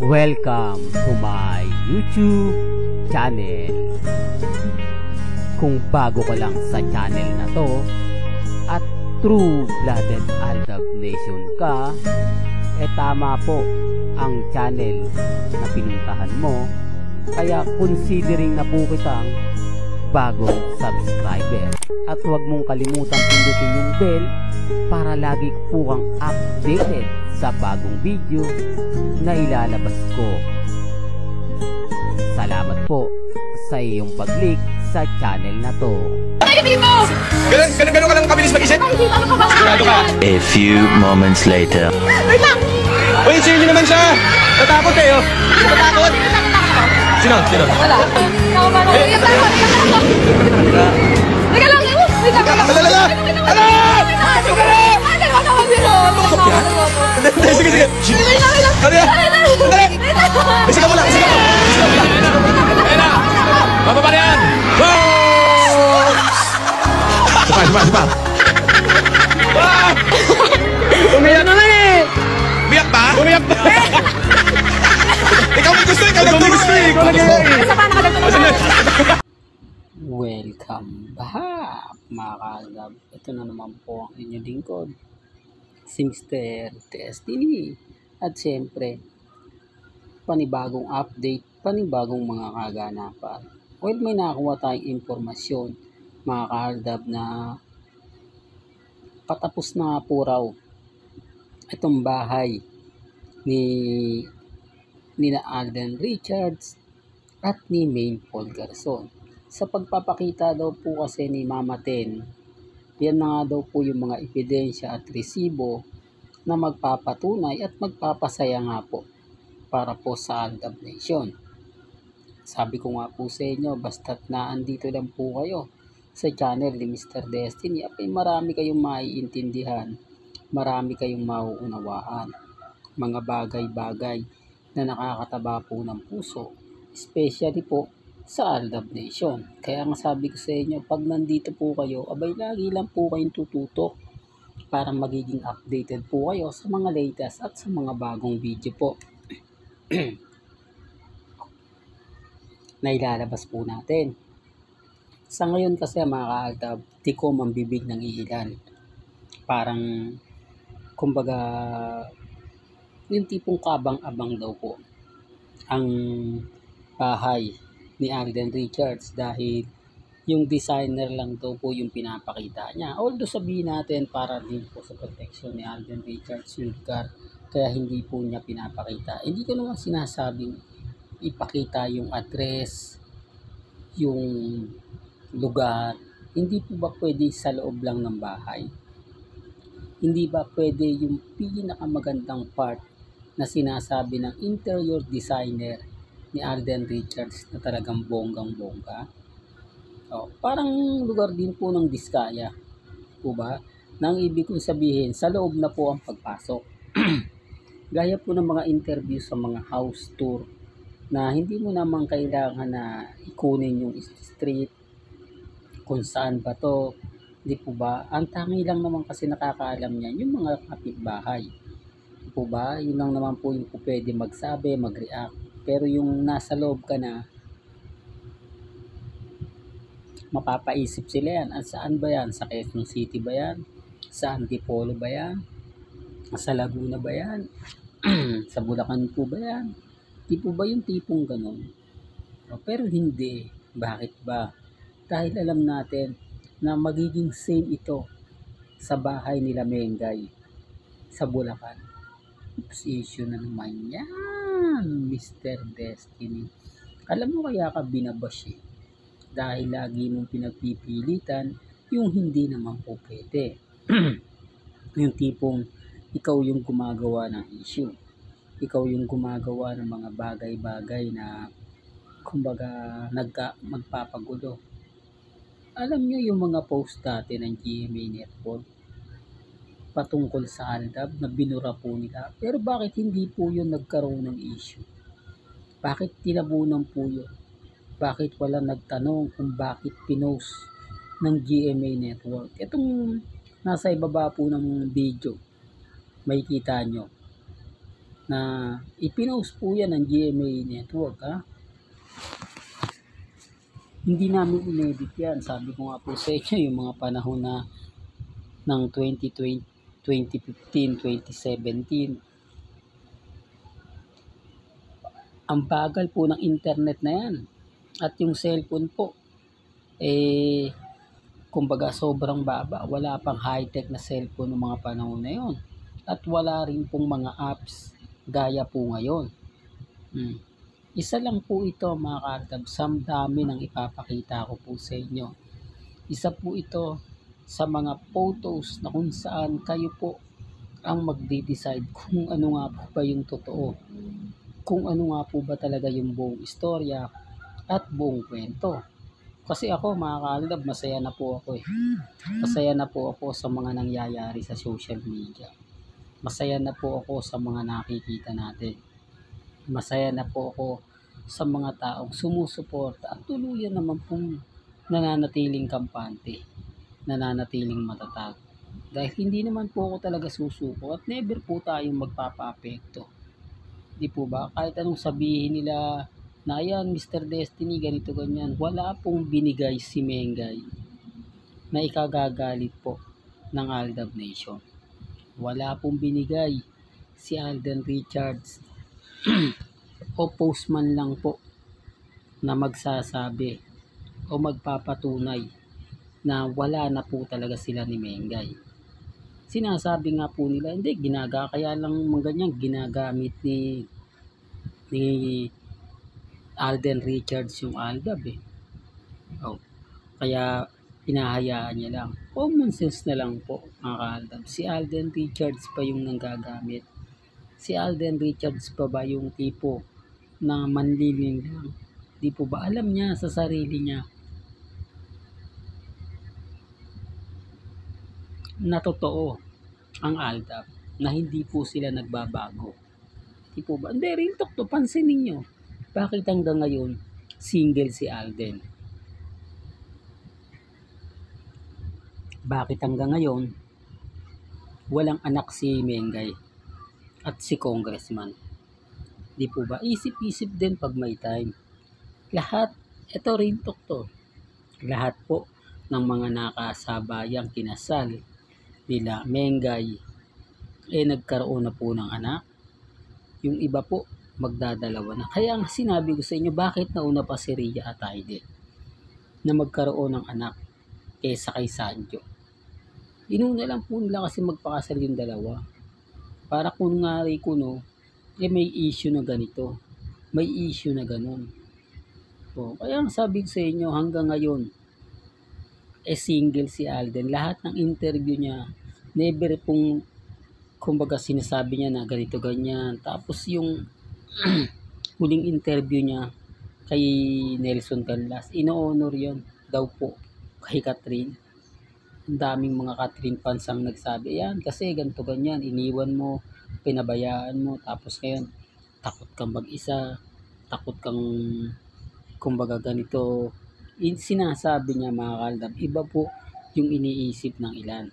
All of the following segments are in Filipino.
Welcome to my YouTube channel. Kung bago ka lang sa channel na to at true-blooded Aldab Nation ka, tama po ang channel na pinuntahan mo. Kaya considering na po kitang bagong subscriber. At huwag mong kalimutan pindutin yung bell para lagi po kang updated sa bagong video na ilalabas ko. Salamat po sa iyong pag-click sa channel na to. Ganun ka lang kabilis mag-isip? Sigurado ka? A few moments later. Wait lang! Uy, sino naman siya? Natakot eh, oh. Natakot? Sino? Wala. Teka lang! Alala! Sige. Dali! Isigaw mo lang! Ayun na! Bababa na yan! Sapa! Umiyak naman eh! Umiyak ba? Ikaw may gusto! Ikaw lagi! Welcome back mga ka-Aldab. Ito na naman po ang inyong lingkod, si Mr. Destiny. At siyempre, panibagong update, panibagong mga kaganapan. Well, may nakakuha tayong informasyon mga ka-Aldab na patapos na nga po raw itong bahay ni Alden Richards at ni Maine Paul Garson. Sa pagpapakita daw po kasi ni Mama Ten, yan na nga daw po yung mga ebidensya at resibo na magpapatunay at magpapasaya nga po para po sa Aldab Nation. Sabi ko nga po sa inyo, basta't naandito lang po kayo sa channel ni Mr. Destiny, ay marami kayong maiintindihan, marami kayong mauunawaan. Mga bagay-bagay na nakakataba po ng puso, especially po sa Aldab Nation. Kaya nga sabi ko sa inyo, pag nandito po kayo, abay lagi lang po kayong tututok para magiging updated po kayo sa mga latest at sa mga bagong video po na ilalabas po natin. Sa ngayon kasi mga ka-Aldab, di ko mambibig ng iilan. Parang, kumbaga, yung tipong kabang-abang daw po ang bahay ni Alden Richards dahil yung designer lang daw po yung pinapakita niya. Although sabihin natin para din po sa protection ni Alden Richards yung lugar, kaya hindi po niya pinapakita. Hindi ko naman sinasabing ipakita yung address, yung lugar. Hindi po ba pwede sa loob lang ng bahay? Hindi ba pwede yung pinakamagandang part na sinasabi ng interior designer ni Alden Richards na talagang bonggang-bongga? Parang lugar din po ng Diskaya. Po ba? Nang ibig kong sabihin, sa loob na po ang pagpasok. Gaya po ng mga interview sa mga house tour na hindi mo naman kailangan na ikunin yung street kung saan ba to. Di po ba? Ang tangi lang naman kasi nakakaalam niyan yung mga kapitbahay. Di po ba? Yun lang naman po yung pwede magsabi, mag-react. Pero yung nasa loob ka na, mapapaisip sila yan. At saan ba yan? Sa Quezon City ba yan? Sa Antipolo ba yan? Sa Laguna ba yan? Sa Bulacan po ba yan? Di po ba yung tipong ganun? Pero hindi. Bakit ba? Dahil alam natin na magiging same ito sa bahay nila Mengay sa Bulacan. Oops, issue na naman yan, Mr. Destiny. Alam mo kaya ka binabash dahil lagi mong pinagpipilitan yung hindi naman po pwede. Yung tipong ikaw yung gumagawa ng issue. Ikaw yung gumagawa ng mga bagay-bagay na kumbaga magpapagulo. Alam nyo yung mga post dati ng GMA Network patungkol sa Aldab na binura po nila. Pero bakit hindi po yun nagkaroon ng issue? Bakit tinabunan po yun? Bakit wala nagtanong kung bakit pinost ng GMA Network? Itong nasa ibaba po ng video, may kita nyo. na ipinost po yan ng GMA Network, ha. Hindi namin inedit yan. Sabi ko nga po sa inyo, yung mga panahon na ng 2020, 2015, 2017. Ang bagal po ng internet na yan. At yung cellphone po, kumbaga sobrang baba. Wala pang high-tech na cellphone ng mga panahon na yon. At wala rin pong mga apps gaya po ngayon. Isa lang po ito mga ka-altab, sa dami ng ipapakita ko po sa inyo. Isa po ito sa mga photos na kung saan kayo po ang magde-decide kung ano nga po ba yung totoo. Kung ano nga po ba talaga yung buong istorya at buong kwento. Kasi ako mga ka-altab, masaya na po ako Masaya na po ako sa mga nangyayari sa social media. Masaya na po ako sa mga nakikita natin. Masaya na po ako sa mga taong sumusuporta at tuluyan naman pong nananatiling kampante, nananatiling matatag. Dahil hindi naman po ako talaga susuko at never po tayong magpapa-apekto. Di po ba? Kahit anong sabihin nila na ayan, Mr. Destiny, ganito ganyan, wala pong binigay si Mengay na ikagagalit po ng Aldab Nation. Wala pong binigay si Alden Richards o postman lang po na magsasabi o magpapatunay na wala na po talaga sila ni Mengay. Sinasabi nga po nila, hindi, kaya lang mga ganyan, ginagamit ni Alden Richards yung Aldab kaya pinahayaan niya lang. Common sense na lang po mga ka-Aldab. Si Alden Richards pa yung nanggagamit. Si Alden Richards pa ba yung tipo na manlilin lang? Di po ba alam niya sa sarili niya na totoo ang Aldab, na hindi po sila nagbabago? Di po ba? Hindi, real talk to, pansin ninyo. Bakit hanggang ngayon single si Alden? Bakit hanggang ngayon walang anak si Mengay at si Congressman? Di po ba? Isip-isip din pag may time. Lahat, ito rin to. Lahat po ng mga nakasabayang kinasal nila Mengay nagkaroon na po ng anak. Yung iba po magdadalawa na. Kaya ang sinabi ko sa inyo, bakit nauna pa si Rhea at Aiden na magkaroon ng anak kaysa kay Sanjo? Inuna lang po nila kasi magpakasal yung dalawa. Para kung nga rin may issue na ganito. May issue na ganun. So, kaya ang sabi ko sa inyo, hanggang ngayon, single si Alden. Lahat ng interview niya, never pong, kumbaga sinasabi niya na ganito ganyan. Tapos yung huling interview niya kay Nelson Canlas, ino-honor yun daw po kay Catherine. Ang daming mga Catherine fans ang nagsabi, yan kasi ganito ganyan, iniwan mo, pinabayaan mo, tapos ngayon takot kang mag-isa, takot kang kumbaga ganito. Sinasabi niya mga ka-Aldab, iba po yung iniisip ng ilan.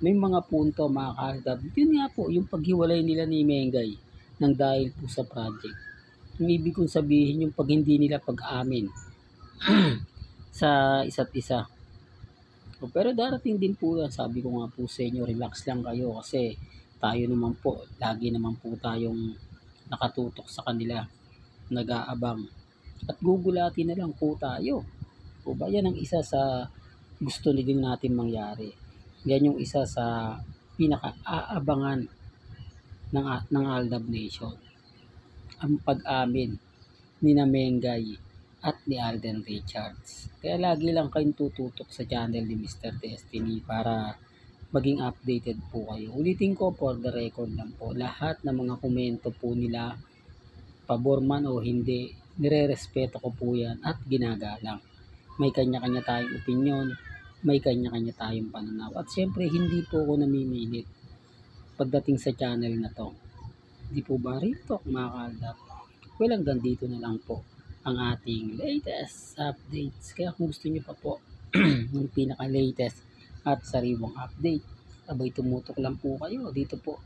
May mga punto mga ka-Aldab, yun nga po yung paghiwalay nila ni Mengay nang dahil po sa project. Yung ibig kong sabihin yung pag hindi nila pag-amin sa isa't isa. Pero darating din po yan, sabi ko nga po sa inyo, relax lang kayo kasi tayo naman po, lagi naman po tayong nakatutok sa kanila, nag-aabang. At gugulatin na lang po tayo. O ba, yan ang isa sa gusto din natin mangyari. Yan yung isa sa pinaka-aabangan ng Aldab Nation. Ang pag-amin ni Mengay at ni Alden Richards. Kaya lagi lang kayong tututok sa channel ni Mr. Destiny para maging updated po kayo. Ulitin ko, for the record lang po, lahat ng mga komento po nila, pabor man o hindi, nire-respeto ko po yan at ginagalang. May kanya-kanya tayong opinion, may kanya-kanya tayong pananaw. At syempre, hindi po ako namimilit pagdating sa channel na to. Di po ba rin talk mga ka-Aldab? Well, hanggang dito na lang po ang ating latest updates. Kaya kung gusto niyo pa po ng pinaka-latest at sariwang update, abay tumutok lang po kayo dito po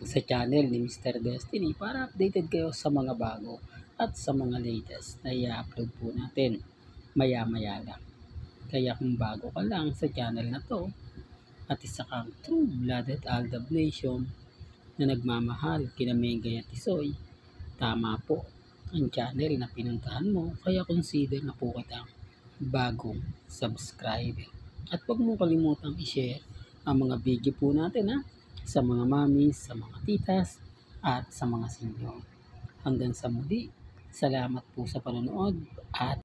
sa channel ni Mr. Destiny para updated kayo sa mga bago at sa mga latest na i-upload po natin maya-maya lang. Kaya kung bago ka lang sa channel na to at isa kang true-blooded Aldab Nation na nagmamahal kina Mengay at Tisoy, tama po ang channel na pinuntahan mo, kaya consider na po kitang bagong subscriber. At huwag mo kalimutang i-share ang mga video po natin sa mga mamis, sa mga titas, at sa mga senior. Hanggang sa muli, salamat po sa panonood at